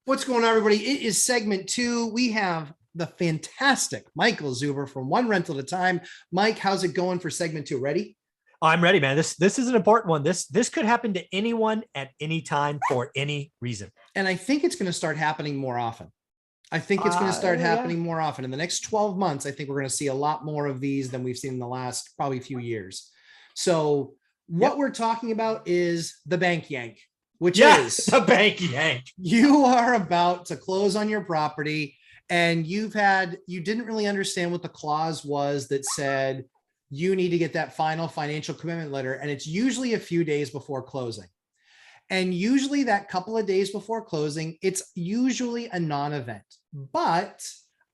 What's going on, everybody? It is segment 2. We have the fantastic Michael Zuber from One Rental at a Time. Mike, how's it going for segment 2? Ready? I'm ready, man. This is an important one. This could happen to anyone at any time for any reason. And I think it's going to start happening more often. I think it's going to start happening more often. In the next 12 months, I think we're going to see a lot more of these than we've seen in the last probably few years. So what we're talking about is the bank yank, which is the bank yank. You are about to close on your property and you didn't really understand what the clause was that said you need to get that final financial commitment letter. And it's usually a few days before closing. And usually that couple of days before closing, it's usually a non-event. But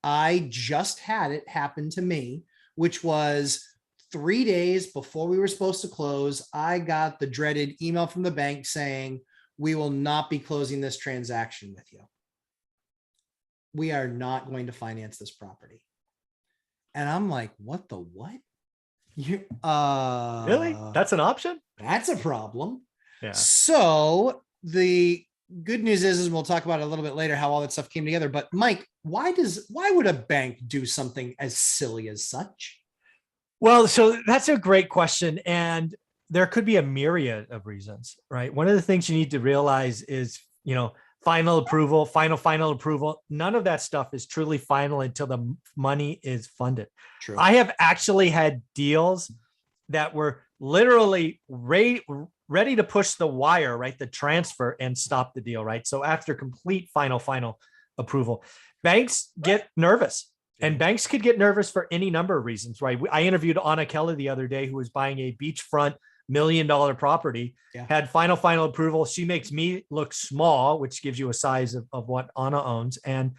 I just had it happen to me, which was 3 days before we were supposed to close. I got the dreaded email from the bank saying, we will not be closing this transaction with you. We are not going to finance this property. And I'm like, what the what? Really? That's an option? That's a problem. Yeah. So the good news is we'll talk about it a little bit later, how all that stuff came together. But Mike, why would a bank do something as silly as such? Well, so that's a great question. And there could be a myriad of reasons, right? One of the things you need to realize is, final approval, final approval. None of that stuff is truly final until the money is funded. True. I have actually had deals that were literally ready to push the wire, right? The transfer and stop the deal, right? So after complete final approval, banks get nervous. And banks could get nervous for any number of reasons, right? I interviewed Anna Kelly the other day, who was buying a beachfront $1 million property, had final approval. She makes me look small, which gives you a size of what Anna owns. And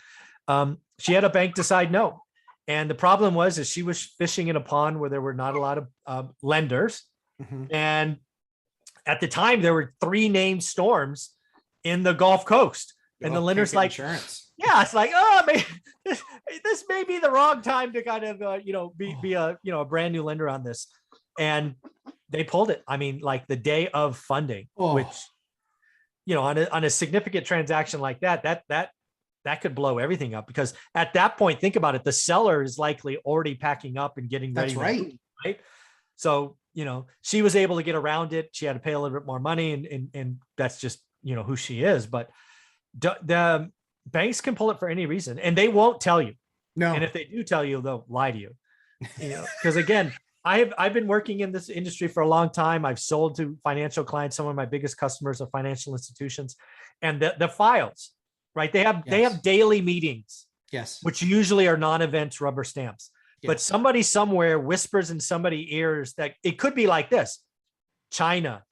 she had a bank decide no. And the problem was she was fishing in a pond where there were not a lot of lenders. Mm-hmm. And at the time, there were 3 named storms in the Gulf Coast. And the lender's like, insurance. Yeah, it's like, oh, man, this may be the wrong time to kind of, be a brand new lender on this. And they pulled it. I mean, like the day of funding, which, on a significant transaction like that could blow everything up, because at that point, think about it. The seller is likely already packing up and getting ready. That's right. Right. So, she was able to get around it. She had to pay a little bit more money and that's just, who she is. But the banks can pull it for any reason, and they won't tell you. No. And if they do tell you, they'll lie to you. Because again, I've been working in this industry for a long time. I've sold to financial clients. Some of my biggest customers are financial institutions, and the files, right? They have daily meetings, which usually are non-event rubber stamps. But somebody somewhere whispers in somebody's ears that it could be like this: China,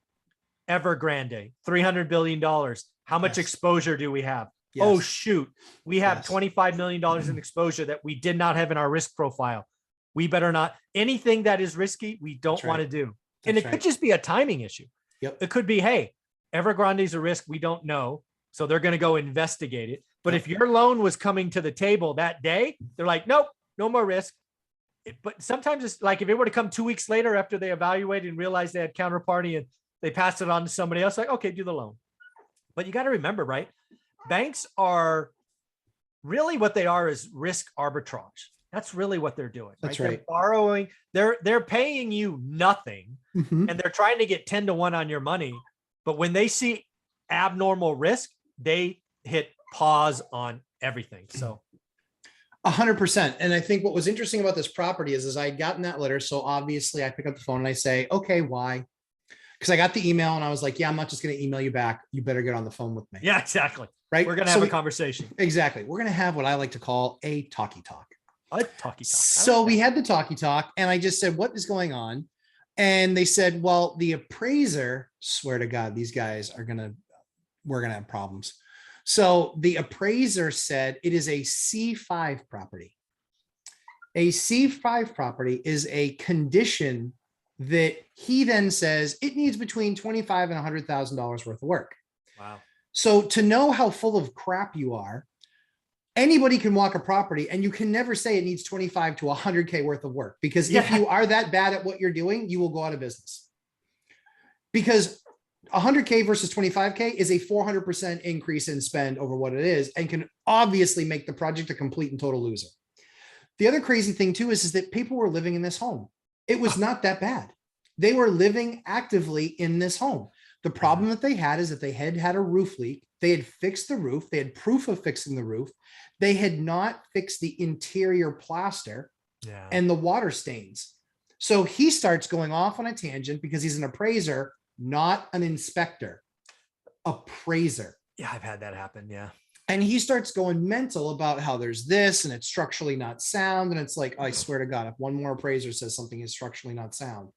Evergrande, $300 billion. How much exposure do we have? Yes. Oh, shoot. We have $25 million in exposure that we did not have in our risk profile. We better not. Anything that is risky, we don't want to do. And it could just be a timing issue. Yep. It could be, hey, Evergrande's a risk we don't know, so they're going to go investigate it. But if your loan was coming to the table that day, they're like, nope, no more risk. But sometimes it's like if it were to come 2 weeks later after they evaluated and realized they had counterparty and they passed it on to somebody else, like, okay, do the loan. But you got to remember, right? Banks are really what they are is risk arbitrage. That's really what they're doing. Right? They're borrowing. They're paying you nothing, and they're trying to get 10 to 1 on your money. But when they see abnormal risk, they hit pause on everything. So 100%. And I think what was interesting about this property is I had gotten that letter. So obviously I pick up the phone and I say, okay, why? Because I got the email and I was like, yeah, I'm not just going to email you back. You better get on the phone with me. Yeah, exactly. Right. We're going to have a conversation. Exactly. We're going to have what I like to call a talkie talk. A talkie talk. So we had the talkie talk and I just said, what is going on? And they said, well, the appraiser, swear to God, these guys we're going to have problems. So the appraiser said it is a C5 property. A C5 property is a condition that he then says it needs between $25,000 and $100,000 worth of work. Wow. So to know how full of crap you are, anybody can walk a property and you can never say it needs 25 to 100K worth of work, because if you are that bad at what you're doing, you will go out of business. Because 100K versus 25K is a 400% increase in spend over what it is, and can obviously make the project a complete and total loser. The other crazy thing too is that people were living in this home. It was not that bad. They were living actively in this home. The problem that they had is that they had had a roof leak. They had fixed the roof. They had proof of fixing the roof. They had not fixed the interior plaster and the water stains. So he starts going off on a tangent because he's an appraiser, not an inspector. Appraiser. Yeah, I've had that happen. Yeah. And he starts going mental about how there's this and it's structurally not sound. And it's like, I swear to God, if one more appraiser says something is structurally not sound,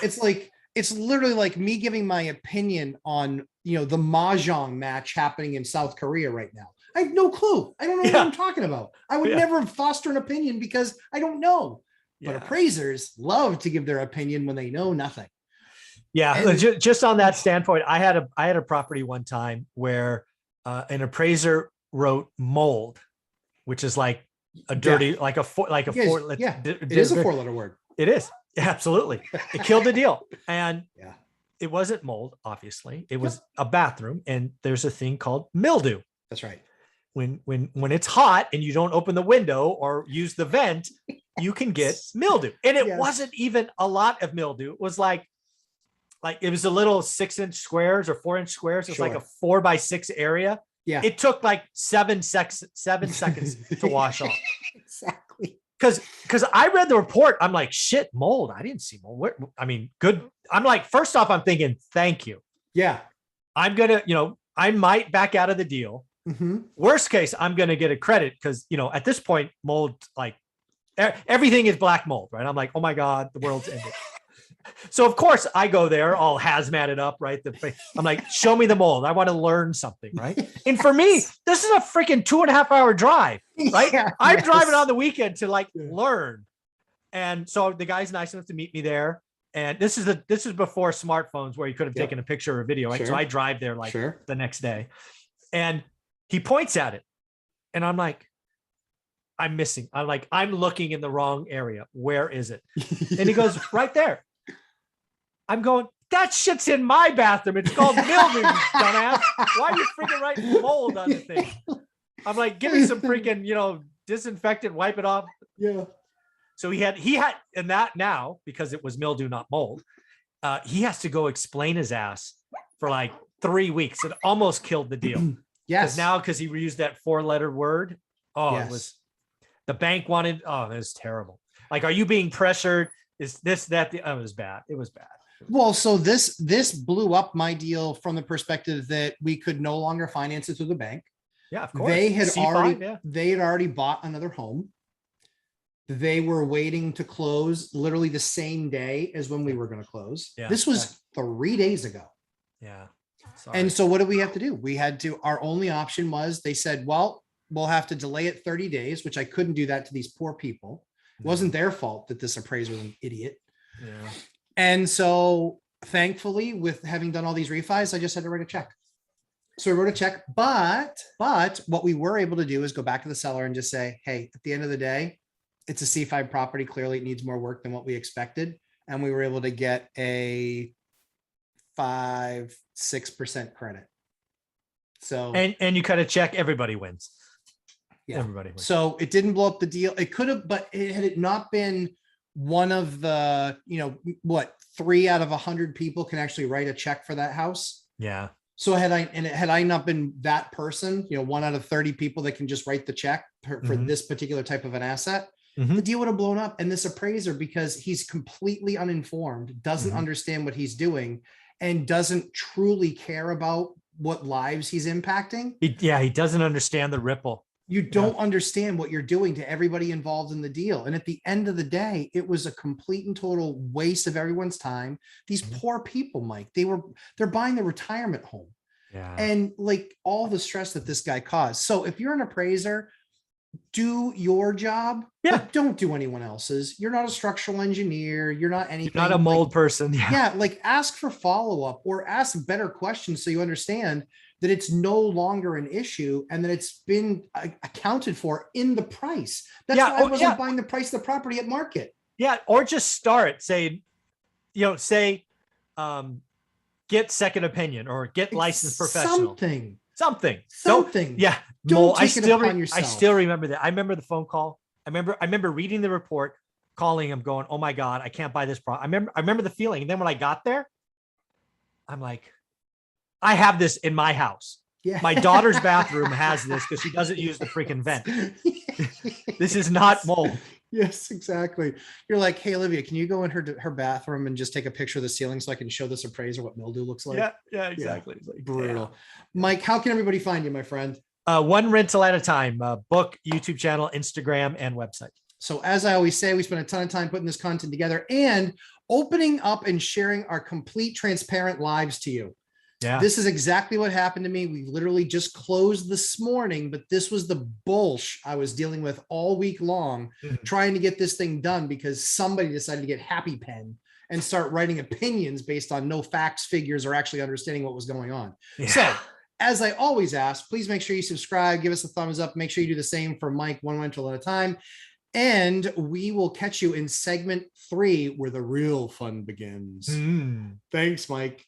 it's like, it's literally like me giving my opinion on, you know, the Mahjong match happening in South Korea right now. I have no clue. I don't know what I'm talking about. I would never foster an opinion because I don't know. But appraisers love to give their opinion when they know nothing. Yeah. And just on that standpoint, I had a property one time where an appraiser wrote mold, which is like a dirty, it is a 4-letter word. It is. Absolutely. It killed the deal. And it wasn't mold, obviously. It was a bathroom, and there's a thing called mildew. That's right. When it's hot and you don't open the window or use the vent, you can get mildew. And it wasn't even a lot of mildew. It was like it was a little 6-inch squares or 4-inch squares. It's like a 4x6 area. Yeah. It took like 7 seconds to wash off. Exactly. Because I read the report. I'm like, shit, mold. I didn't see mold. I mean, good. I'm like, first off, I'm thinking, thank you. Yeah. I'm going to, I might back out of the deal. Mm-hmm. Worst case, I'm going to get a credit because, at this point, mold, like everything is black mold, right? I'm like, oh my God, the world's ended. So of course I go there all hazmated up, right? I'm like, show me the mold. I want to learn something, right? And for me, this is a freaking 2.5-hour drive, right? Yeah, I'm driving on the weekend to learn. And so the guy's nice enough to meet me there. And this is before smartphones where you could have taken a picture or a video, right? Sure. So I drive there the next day, and he points at it, and I'm like, I'm missing. I'm looking in the wrong area. Where is it? And he goes, right there. I'm going, that shit's in my bathroom. It's called mildew, you dumbass. Why are you freaking writing mold on the thing? I'm like, give me some freaking, disinfectant, wipe it off. Yeah. So he had, and that now, because it was mildew, not mold, he has to go explain his ass for like 3 weeks. It almost killed the deal. Yes. Because he reused that 4-letter word. Oh, yes. It was, the bank wanted, it was terrible. Like, are you being pressured? Is this, that, it was bad. It was bad. Well, so this blew up my deal from the perspective that we could no longer finance it through the bank. Yeah, of course. They had C5, already bought another home. They were waiting to close literally the same day as when we were going to close. Yeah. This was 3 days ago. Yeah. Sorry. And so what did we have to do? Our only option was, they said, well, we'll have to delay it 30 days, which I couldn't do that to these poor people. It wasn't their fault that this appraiser was an idiot. Yeah. And so thankfully, with having done all these refis, I just had to write a check. So I wrote a check, but what we were able to do is go back to the seller and just say, hey, at the end of the day, it's a C5 property. Clearly it needs more work than what we expected. And we were able to get a 5-6% credit. So, and you cut a check, everybody wins. Yeah. Everybody wins. So it didn't blow up the deal. It could have, but had it not been one of the, 3 out of 100 people can actually write a check for that house. Yeah. So had I not been that person, 1 out of 30 people that can just write the check for this particular type of an asset, the deal would have blown up. And this appraiser, because he's completely uninformed, doesn't understand what he's doing, and doesn't truly care about what lives he's impacting. He doesn't understand the ripple. You don't understand what you're doing to everybody involved in the deal. And at the end of the day, it was a complete and total waste of everyone's time. These poor people, Mike, they're buying their retirement home. Yeah. And like all the stress that this guy caused. So if you're an appraiser, do your job, but don't do anyone else's. You're not a structural engineer. You're not anything. You're not a mold person. Yeah. Like ask for follow-up or ask better questions so you understand that it's no longer an issue and that it's been accounted for in the price. That's why I wasn't buying the price of the property at market. Yeah. Or just start saying, get second opinion or get licensed professional. Something. Something. Yeah. Don't take it upon I yourself. still remember that. I remember the phone call. I remember reading the report, calling him, going, "Oh my God, I can't buy this product." I remember the feeling. And then when I got there, I'm like, I have this in my house. Yeah. My daughter's bathroom has this because she doesn't use the freaking vent. This is not mold. Yes, exactly. You're like, hey, Olivia, can you go in her bathroom and just take a picture of the ceiling so I can show this appraiser what mildew looks like? Yeah, exactly. Yeah, like, brutal. Damn. Mike, how can everybody find you, my friend? One rental at a time, book, YouTube channel, Instagram, and website. So as I always say, we spend a ton of time putting this content together and opening up and sharing our complete transparent lives to you. Yeah. This is exactly what happened to me. We literally just closed this morning, but this was the bullshit I was dealing with all week long, trying to get this thing done because somebody decided to get Happy Pen and start writing opinions based on no facts, figures, or actually understanding what was going on. Yeah. So as I always ask, please make sure you subscribe, give us a thumbs up, make sure you do the same for Mike, one rental at a time. And we will catch you in segment 3 where the real fun begins. Thanks, Mike.